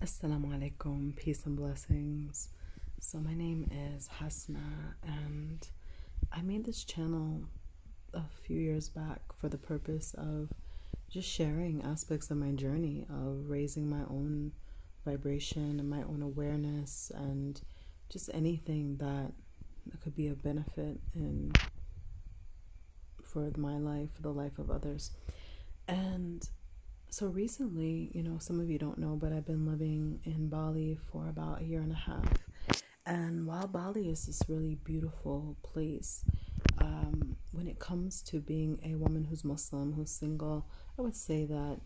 Assalamu alaikum, peace and blessings. So my name is Hasna, and I made this channel a few years back for the purpose of just sharing aspects of my journey of raising my own vibration and my own awareness, and just anything that could be of benefit in for my life, for the life of others. And so recently, some of you don't know, but I've been living in Bali for about a year and a half. And while Bali is this really beautiful place, when it comes to being a woman who's Muslim, who's single, I would say that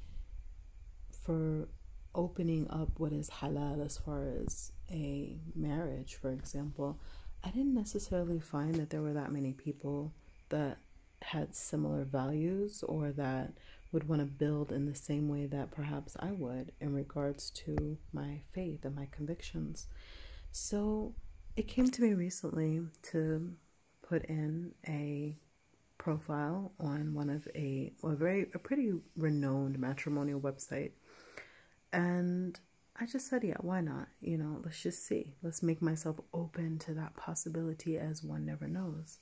for opening up what is halal as far as a marriage, for example, I didn't necessarily find that there were that many people that had similar values or that would want to build in the same way that perhaps I would in regards to my faith and my convictions. So it came to me recently to put in a profile on one of a pretty renowned matrimonial website. And I just said, yeah, why not? Let's just see. Let's make myself open to that possibility, as one never knows.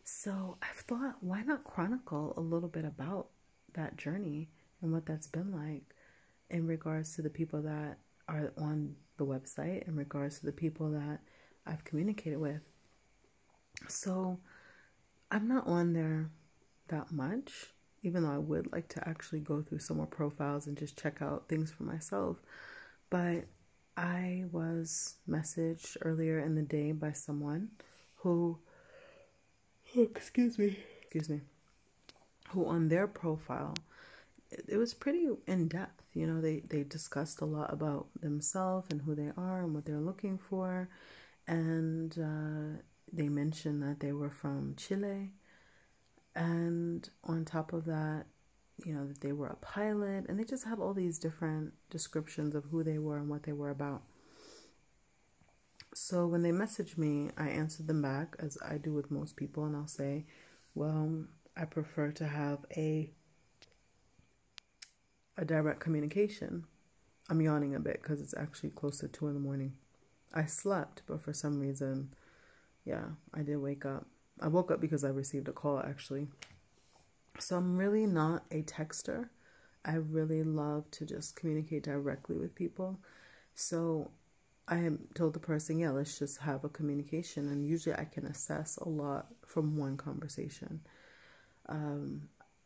So I've thought, why not chronicle a little bit about that journey and what that's been like in regards to the people that are on the website, in regards to the people that I've communicated with. So I'm not on there that much, even though I would like to actually go through some more profiles and just check out things for myself. But I was messaged earlier in the day by someone who excuse me, who on their profile, it was pretty in depth. They discussed a lot about themselves and who they are and what they're looking for. And they mentioned that they were from Chile. And on top of that, that they were a pilot. And they just had all these different descriptions of who they were and what they were about. So when they messaged me, I answered them back, as I do with most people, and I'll say, well, I prefer to have a direct communication. I'm yawning a bit because it's actually close to 2 a.m. I slept, but for some reason, I did wake up. I woke up because I received a call, actually. So I'm really not a texter. I really love to just communicate directly with people. So I told the person, yeah, let's just have a communication. And usually I can assess a lot from one conversation.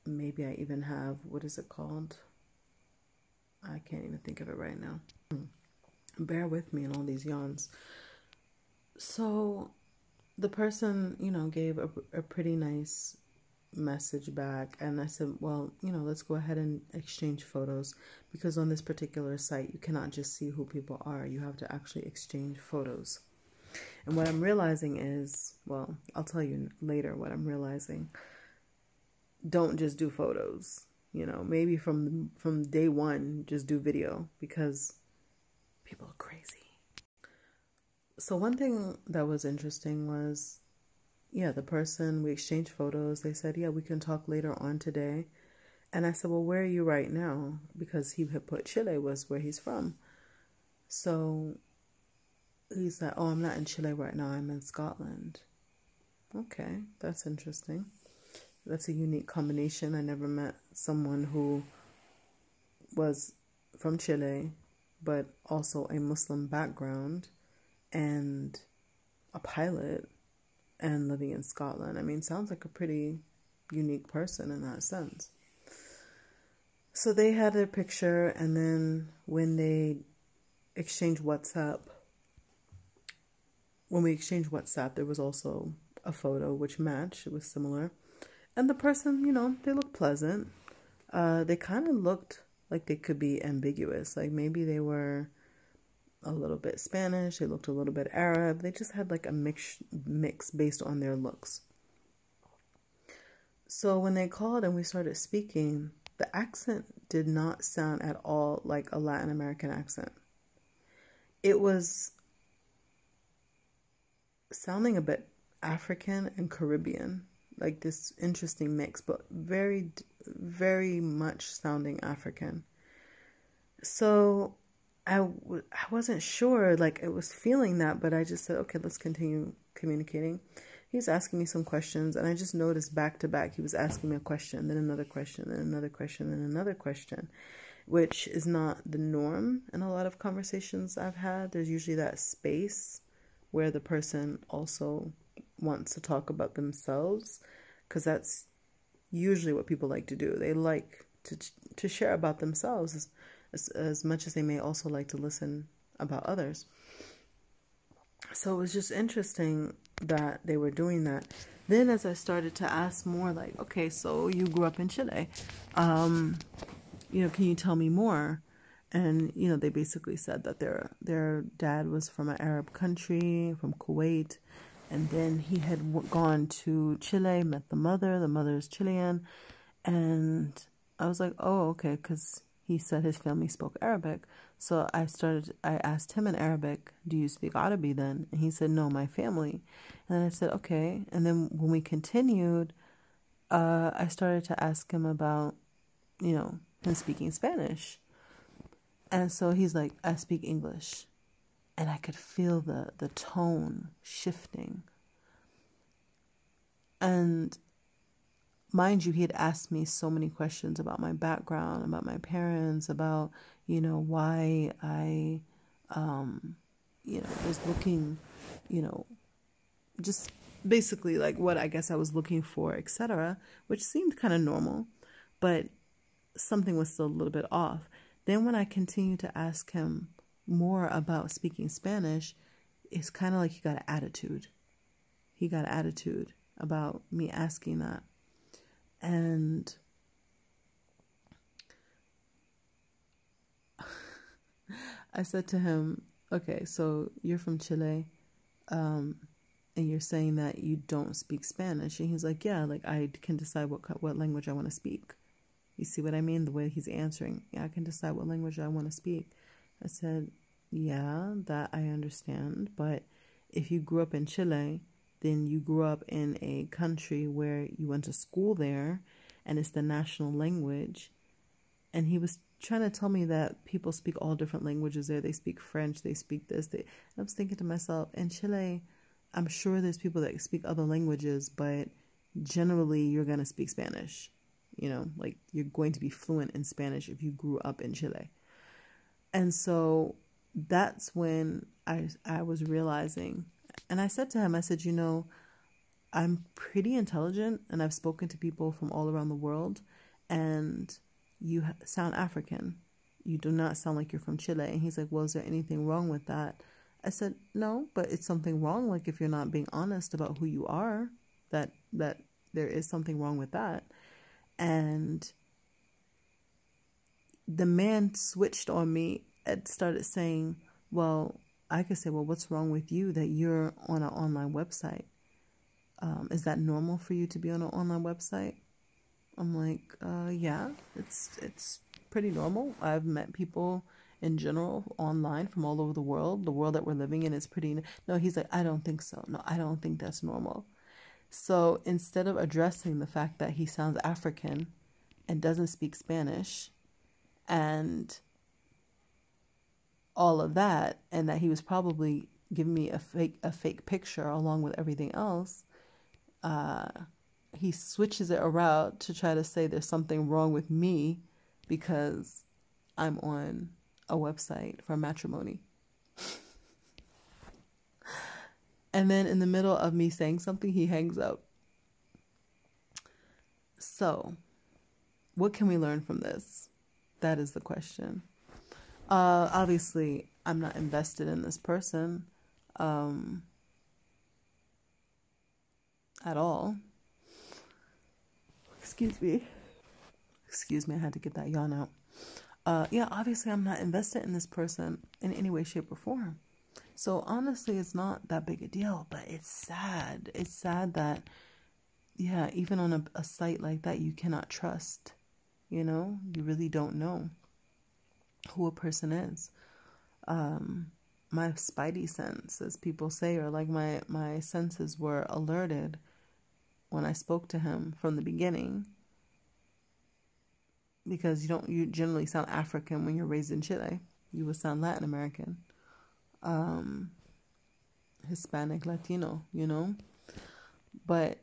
Maybe I even have, what is it called? I can't even think of it right now. Bear with me in all these yawns. So the person, gave a pretty nice message back, and I said, well, let's go ahead and exchange photos, because on this particular site you cannot just see who people are. You have to actually exchange photos. And what I'm realizing is, well, I'll tell you later what I'm realizing. Don't just do photos. Maybe from day one, just do video, because people are crazy. So one thing that was interesting was, the person, we exchanged photos. They said, we can talk later on today. And I said, well, where are you right now? Because he had put Chile was where he's from. So he said, oh, I'm not in Chile right now. I'm in Scotland. Okay, that's interesting. That's a unique combination. I never met someone who was from Chile, but also a Muslim background and a pilot and living in Scotland. I mean, sounds like a pretty unique person in that sense. So they had their picture, and then when they exchanged WhatsApp, there was also a photo which matched. It was similar. And the person, they looked pleasant. They kind of looked like they could be ambiguous. Like maybe they were a little bit Spanish. They looked a little bit Arab. They just had like a mix based on their looks. So when they called and we started speaking, the accent did not sound at all like a Latin American accent. It was sounding a bit African and Caribbean, like this interesting mix, but very, very much sounding African. So I wasn't sure, like, it was feeling that, but I just said, okay, let's continue communicating. He was asking me some questions, and I just noticed back to back, he was asking me a question, then another question, then another question, then another question, which is not the norm in a lot of conversations I've had. There's usually that space where the person also wants to talk about themselves, because that's usually what people like to do. They like to share about themselves as much as they may also like to listen about others. So it was just interesting that they were doing that. Then as I started to ask more, like, okay, so you grew up in Chile. Can you tell me more? And, they basically said that their dad was from an Arab country, from Kuwait. And then he had gone to Chile, met the mother. The mother is Chilean. And I was like, oh, okay, because he said his family spoke Arabic. So I asked him in Arabic, do you speak Arabic then? And he said, no, my family. And then I said, okay. And then when we continued, I started to ask him about, him speaking Spanish. And so he's like, I speak English. And I could feel the tone shifting. And mind you, he had asked me so many questions about my background, about my parents, about, why I, was looking, just basically like what I guess I was looking for, etc., which seemed kind of normal, but something was still a little bit off. Then when I continued to ask him more about speaking Spanish, it's kind of like he got an attitude. He got an attitude about me asking that. And I said to him, okay, so you're from Chile, and you're saying that you don't speak Spanish. And he's like, yeah, like I can decide what language I want to speak. You see what I mean? The way he's answering. Yeah, I can decide what language I want to speak. I said, yeah, that I understand. But if you grew up in Chile, then you grew up in a country where you went to school there and it's the national language. And he was trying to tell me that people speak all different languages there. They speak French, they speak this. I was thinking to myself, in Chile, I'm sure there's people that speak other languages, but generally you're going to speak Spanish. Like you're going to be fluent in Spanish if you grew up in Chile. And so that's when I was realizing, and I said to him, I said, I'm pretty intelligent and I've spoken to people from all around the world and you sound African. You do not sound like you're from Chile. And he's like, well, is there anything wrong with that? I said, no, but it's something wrong. Like if you're not being honest about who you are, that there is something wrong with that. And the man switched on me and started saying, well, I could say, well, what's wrong with you that you're on an online website? Is that normal for you to be on an online website? I'm like, yeah, it's pretty normal. I've met people in general online from all over the world. The world that we're living in is pretty... No, he's like, I don't think so. No, I don't think that's normal. So instead of addressing the fact that he sounds African and doesn't speak Spanish and all of that, and that he was probably giving me a fake picture along with everything else, he switches it around to try to say there's something wrong with me because I'm on a website for matrimony. And then in the middle of me saying something, he hangs up. So, what can we learn from this? That is the question. Obviously, I'm not invested in this person at all. Excuse me, I had to get that yawn out. Yeah, obviously, I'm not invested in this person in any way, shape, or form. So honestly, it's not that big a deal, but it's sad. It's sad that, yeah, even on a site like that, you cannot trust, you really don't know who a person is. My spidey sense, as people say, or like my senses were alerted when I spoke to him from the beginning, because you generally sound African when you're raised in Chile. You would sound Latin American, Hispanic, Latino, you know? But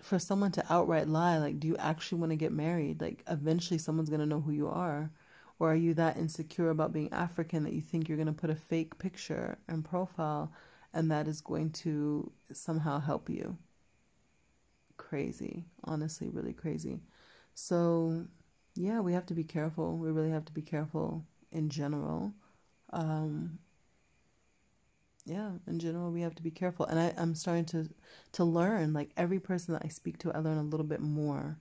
for someone to outright lie, like, do you actually want to get married? Like, eventually someone's going to know who you are. Or are you that insecure about being African that you think you're going to put a fake picture and profile and that is going to somehow help you? Crazy. Honestly, really crazy. So, yeah, we have to be careful. We really have to be careful in general. Yeah, in general, we have to be careful. And I'm starting to learn, like, every person that I speak to, I learn a little bit more.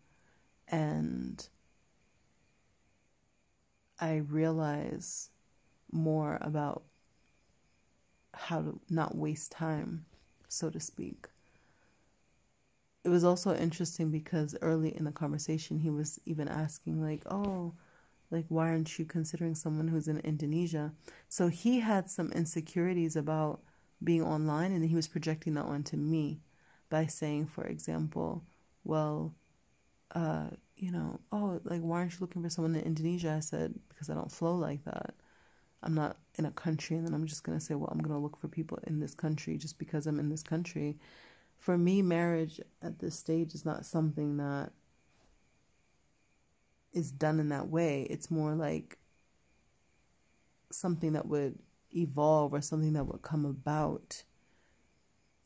And I realize more about how to not waste time, so to speak. It was also interesting because early in the conversation, he was even asking, like, oh, like, why aren't you considering someone who's in Indonesia? So he had some insecurities about being online, and he was projecting that onto me by saying, for example, well, oh, like, why aren't you looking for someone in Indonesia? I said, because I don't flow like that. I'm not in a country, and then I'm just going to say, well, I'm going to look for people in this country just because I'm in this country. For me, marriage at this stage is not something that is done in that way. It's more like something that would evolve or something that would come about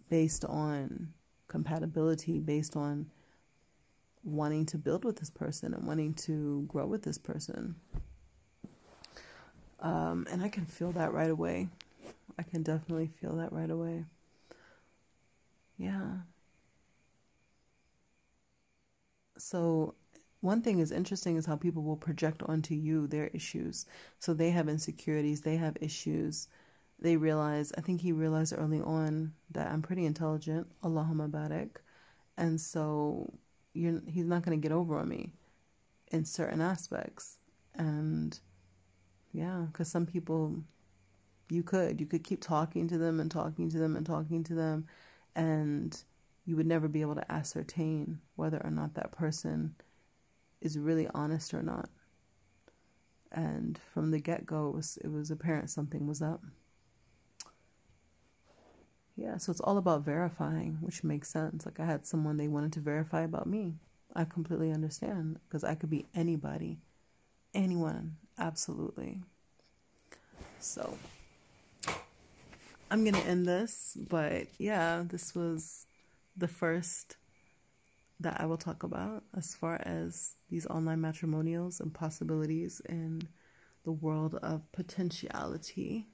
based on compatibility, based on wanting to build with this person and wanting to grow with this person. And I can feel that right away. I can definitely feel that right away. Yeah. So one thing is interesting is how people will project onto you their issues. So they have insecurities, they have issues. They realize, I think he realized early on that I'm pretty intelligent, Allahumma barak. And so he's not going to get over on me in certain aspects. And yeah, because some people, you could keep talking to them and talking to them and talking to them, and you would never be able to ascertain whether or not that person is really honest or not. And from the get-go, it was apparent something was up. Yeah, so it's all about verifying, which makes sense. Like, I had someone they wanted to verify about me. I completely understand, because I could be anybody, anyone, absolutely. So I'm going to end this, but yeah, this was the first that I will talk about as far as these online matrimonials and possibilities in the world of potentiality.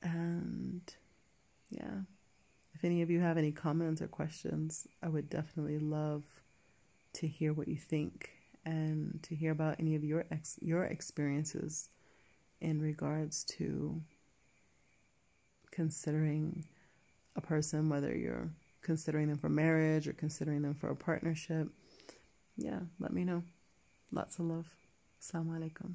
And yeah, if any of you have any comments or questions, I would definitely love to hear what you think and to hear about any of your experiences in regards to considering a person, whether you're considering them for marriage or considering them for a partnership. Yeah, let me know. Lots of love. Assalamu alaikum.